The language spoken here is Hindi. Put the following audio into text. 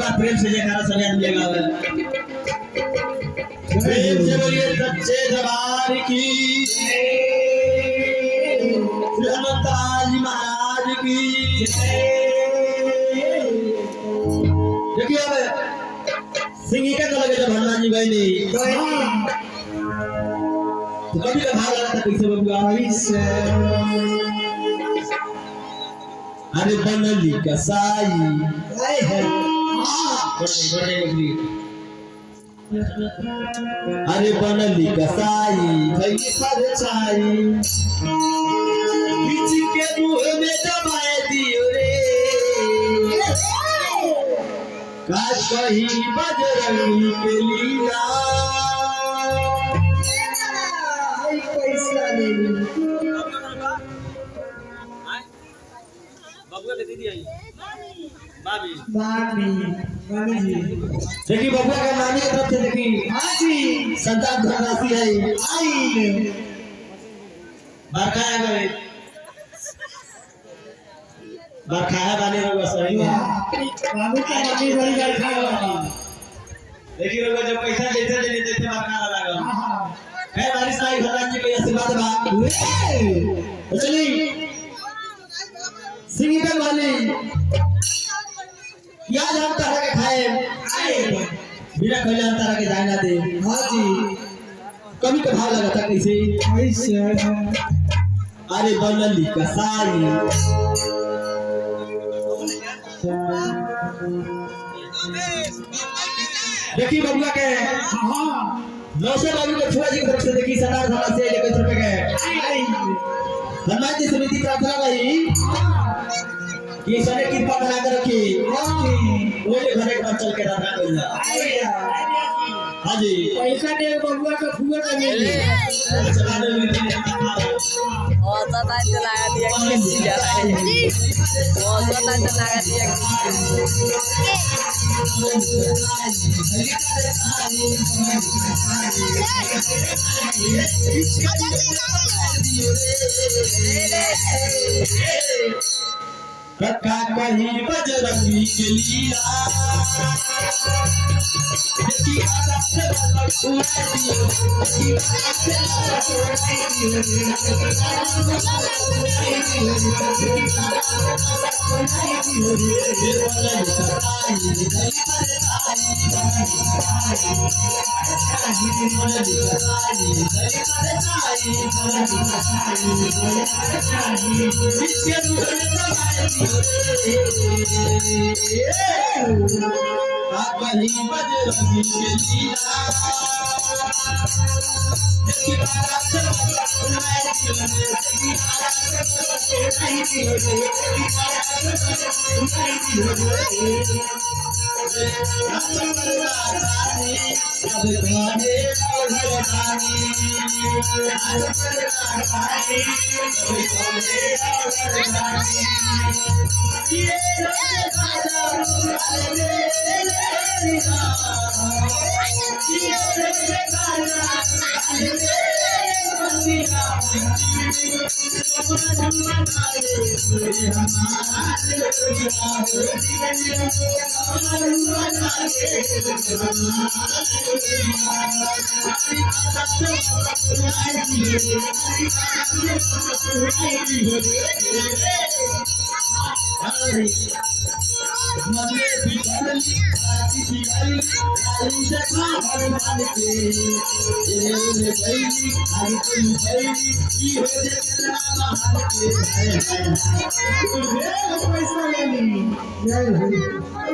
बार प्रेम से जयकारा सभी आदमी लगावे। प्रेम से बोलिए सच्चे दरबार की हनुमान जी महाराज की देखिए अब सिंगी का लगे जब हनुमान जी गए नहीं तो कभी का भाग लगा था कैसे बबुआ अरे बनली कसाई अरे बनली कसाई भई परछाई किसी के मुंह में दबाए दियो रे काश कहीं बजरंगी के लीला पैसा नहीं मामी जी देखिए बबुआ का नानी की तरफ से देखिए हाँ जी संतान धनराशि है आई बरखाया गए बरखाया बाने रहुआ सही है बाबू का नानी बड़ी बरखाया देखिए रहुआ जब पैसा जैसे जैसे बरखा लगा है बारिश आई भगवान जी के आशीर्वाद बा चलिए सिंगल वाली याद हम तरह के खाए बिना खिला तरह के जाना दे हाँ जी कभी का भाव लगा था कैसे अरे बनली कसाई देखिए बबुआ के नौसे बाबू के छुआ जी की तरफ से देखी सरदार धमा से 21 रुपए के हनुमान जी समिति प्रार्थना भाई ये सारे कृपा बना कर रखी वो घरे का चल के रखा गया हाँ जी पैसा दे बबुआ का फुआ का मिल चला दे और तो टाइम लगा दिया किसी जगह है और तो टाइम लगा दिया रखा कहीं बजरंगी के लीला बजरंगी के लीला पैसा